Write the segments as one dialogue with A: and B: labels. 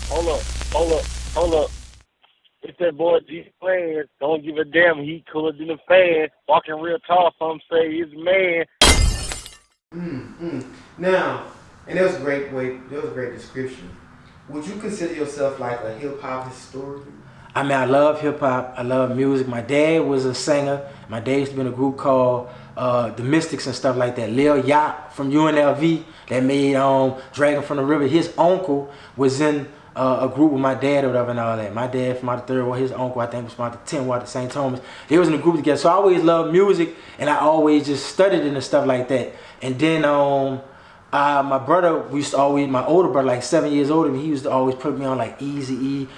A: Hold up, hold up, hold up. It's that boy G-Planz. Don't give a damn. He cooler than a fan. Walking real tall. Some say he's a man.
B: Now, and that was a great way. That was a great description. Would you consider yourself like a hip hop historian?
C: I mean, I love hip hop. I love music. My dad was a singer. My dad used to be in a group called the Mystics and stuff like that. Lil Yacht from UNLV that made Dragon from the River. His uncle was in a group with my dad or whatever and all that. My dad from out the third ward, his uncle I think was from out the 10th ward at St. Thomas. They was in a group together. So I always loved music and I always just studied it and stuff like that. And then my brother, we used to always, my older brother, like 7 years older than me, he used to always put me on like Eazy-E,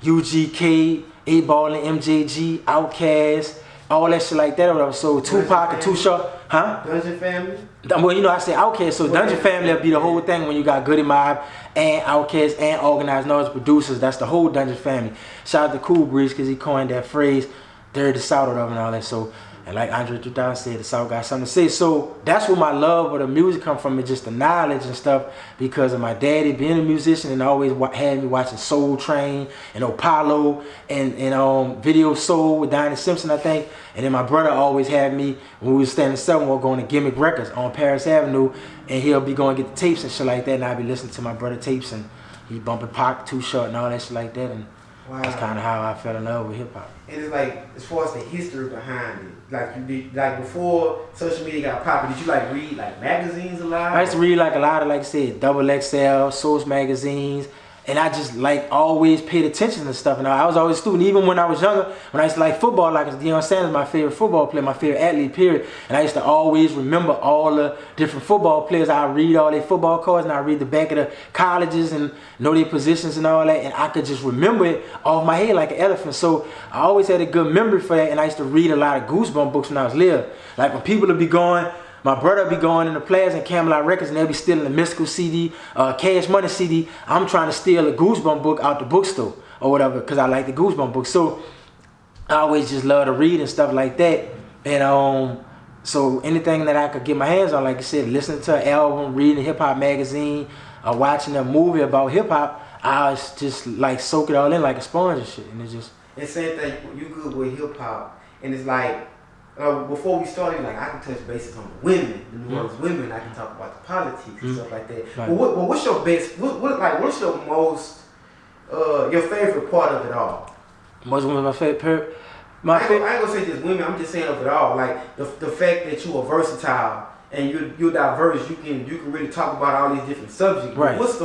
C: UGK, 8 Ball and MJG, Outkast, all that shit like that or whatever. So Tupac and Too Short, huh?
B: Dungeon Family?
C: Well, I say Outkast, so Dungeon Family will be the whole thing when you got Goody Mob and Outkast and Organized Noise producers. That's the whole Dungeon Family. Shout out to Cool Breeze because he coined that phrase, Dirty South or whatever and all that. So, and like Andre 3000 said, the South got something to say. So that's where my love of the music come from, is just the knowledge and stuff because of my daddy being a musician and always had me watching Soul Train and Apollo and Video Soul with Donnie Simpson, I think. And then my brother always had me, when we was standing somewhere, going to Gimmick Records on Paris Avenue, and he'll be going to get the tapes and shit like that, and I'll be listening to my brother tapes, and he bumping Pac, Too Short, and all that shit like that, and that's kind of how I fell in love with hip hop.
B: And it's like, as far as the history behind it, like you did, like before social media got popular, did you like read like magazines a lot?
C: I used to read like a lot of, like I said, Double XL, Source magazines, and I just like always paid attention to stuff. And I was always a student, even when I was younger, when I used to like football, like Deion Sanders, my favorite football player, my favorite athlete, period. And I used to always remember all the different football players. I read all their football cards and I read the back of the colleges and know their positions and all that. And I could just remember it off my head like an elephant. So I always had a good memory for that. And I used to read a lot of Goosebump books when I was little. Like when people would be going, my brother would be going in the Plaza and Camelot Records and they'll be stealing the Mystical CD, Cash Money CD. I'm trying to steal a Goosebump book out the bookstore or whatever because I like the Goosebump book. So I always just love to read and stuff like that. And so anything that I could get my hands on, like I said, listening to an album, reading a hip hop magazine, or watching a movie about hip hop, I was just like soak it all in like a sponge and shit. And it's just.
B: And same thing, you good with hip hop, and it's like, before we started, like I can touch bases on the women, the New Orleans women. I can talk about the politics and stuff like that.
C: Right.
B: Well, what's your best? What's your most, your favorite part of it all?
C: Most one of my favorite.
B: I ain't gonna say just women. I'm just saying of it all. Like the fact that you are versatile and you're diverse. You can really talk about all these different subjects.
C: Right.
B: What's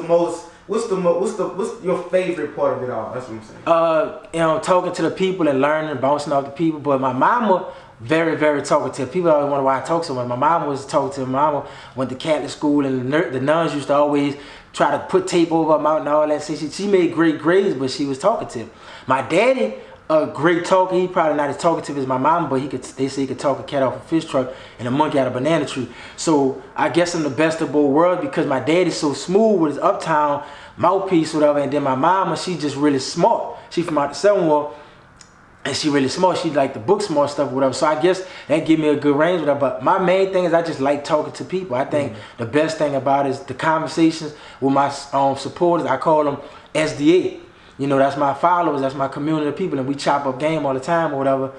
B: your favorite part of it all? That's what I'm saying.
C: Talking to the people and learning and bouncing off the people. But my mama, very, very talkative. People always wonder why I talk so much. My mama was talkative. My mama went to Catholic school and the nuns used to always try to put tape over her mouth and all that. So she made great grades, but she was talkative. My daddy, a great talker. He probably not as talkative as my mama, but they say he could talk a cat off a fish truck and a monkey out of a banana tree. So I guess I'm the best of both worlds because my daddy's so smooth with his uptown mouthpiece, whatever, and then my mama, she just really smart. She from out the 7th ward, and she really smart. She like the book smart stuff, whatever. So I guess that give me a good range with her. But my main thing is I just like talking to people. I think the best thing about it is the conversations with my supporters. I call them SDA. That's my followers, that's my community of people, and we chop up game all the time or whatever.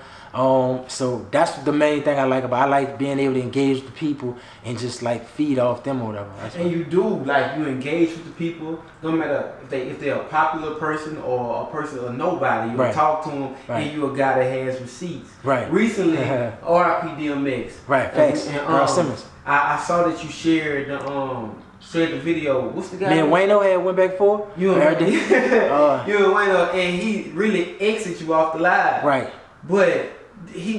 C: So that's the main thing I like about it. I like being able to engage with the people and just like feed off them or whatever.
B: And you do, like, you engage with the people, no matter if they're a popular person or a person or nobody, you talk to them, and you're a guy that has receipts.
C: Right.
B: Recently, R.I.P. DMX.
C: Right, thanks.
B: And,
C: Simmons.
B: I saw that you shared the video. What's the guy?
C: Me and Wayno had went back for
B: you and Wayno, and he really exited you off the live.
C: Right.
B: But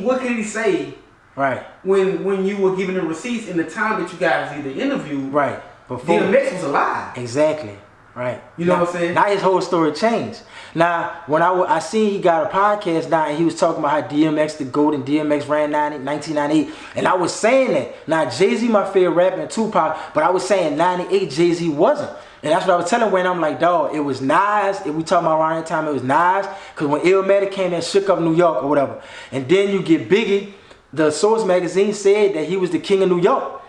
B: what could he say?
C: Right.
B: When you were giving the receipts in the time that you guys either interviewed.
C: Right. Before
B: DMX was alive.
C: Exactly. Right.
B: You know what I'm saying?
C: Now his whole story changed. Now, when I seen he got a podcast now and he was talking about how DMX the GOAT and DMX ran 1998. And I was saying that. Now, Jay-Z my favorite rapper and Tupac, but I was saying 98 Jay-Z wasn't. And that's what I was telling Wayne. I'm like, dog, it was Nas. If we talking about around that time, it was Nas. Because when Illmatic came and shook up New York or whatever. And then you get Biggie. The Source magazine said that he was the king of New York.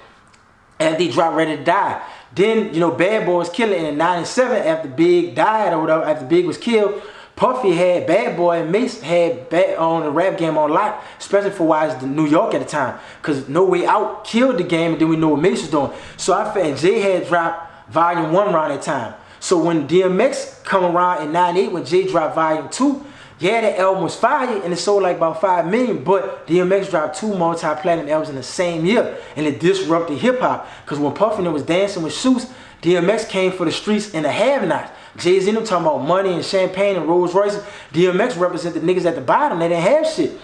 C: And they dropped Ready to Die. Then, you know, Bad Boy was killing in '97 after Big died or whatever, after Big was killed. Puffy had Bad Boy and Mace had on the rap game on lock, especially for why it's New York at the time. Because No Way Out killed the game and then we know what Mace was doing. So I felt Jay had dropped Volume 1 around that time. So when DMX come around in '98 when Jay dropped Volume 2, yeah, that album was fire and it sold like about 5 million, but DMX dropped 2 multi-platinum albums in the same year and it disrupted hip-hop. Because when Puffy was dancing with Shoes, DMX came for the streets and the have-nots. Jay-Z them talking about money and champagne and Rolls Royces. DMX represent the niggas at the bottom. They didn't have shit.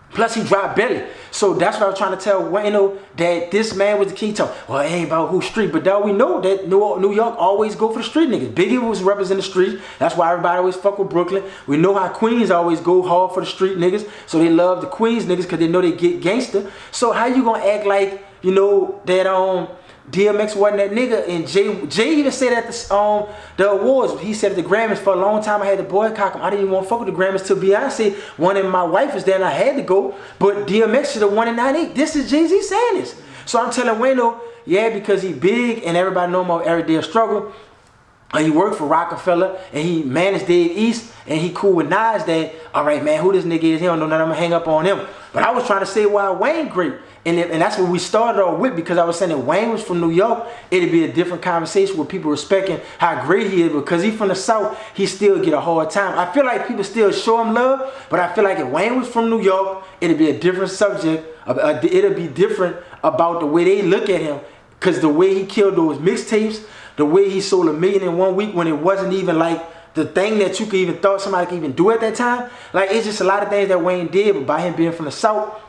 C: Plus he dropped Belly. So that's what I was trying to tell Wayno, that this man was the key to. Well, it ain't about who street, but dog, we know that New York always go for the street niggas. Biggie was representing the street. That's why everybody always fuck with Brooklyn. We know how Queens always go hard for the street niggas. So they love the Queens niggas because they know they get gangster. So how you gonna act like, you know, that DMX wasn't that nigga? And Jay even said at the awards, he said at the Grammys, for a long time I had to boycott him. I didn't even want to fuck with the Grammys till Beyonce won and my wife was there and I had to go. But DMX should have won in '98. This is Jay-Z saying this. So I'm telling Wayno, yeah, because he big and everybody know him on Everyday Struggle. And he worked for Rockefeller and he managed Dave East and he cool with Nas, that, all right, man, who this nigga is, he don't know nothing, I'm gonna hang up on him. But I was trying to say why Wayne great. And that's what we started off with, because I was saying that Wayne was from New York, it'd be a different conversation with people respecting how great he is. Because he from the South, he still get a hard time. I feel like people still show him love, but I feel like if Wayne was from New York, it'd be a different subject. It'd be different about the way they look at him. Because the way he killed those mixtapes, the way he sold 1 million in 1 week when it wasn't even like the thing that you could even thought somebody could even do at that time. Like, it's just a lot of things that Wayne did, but by him being from the South,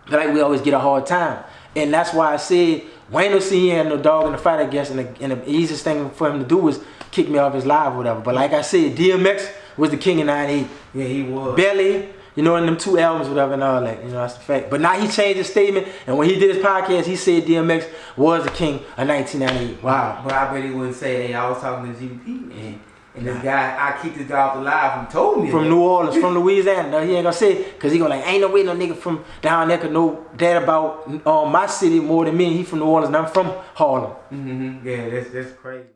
C: like, we always get a hard time. And that's why I said Wayno see he had no dog in the fight against, and the easiest thing for him to do was kick me off his live or whatever. But like I said, DMX was the king in '98.
B: Yeah, he was.
C: Belly, you know, in them 2 albums, whatever, and all that. You know, that's the fact. But now he changed his statement, and when he did his podcast, he said DMX was the king of 1998. Wow.
B: But I bet he wouldn't say, hey, I was talking to GDP, and this guy, I kicked this guy off the live, he told me
C: from
B: that.
C: New Orleans, from Louisiana. No, he ain't gonna say it, because he gonna like, ain't no way no nigga from down there could know that about my city more than me. He from New Orleans and I'm from Harlem.
B: Yeah, that's crazy.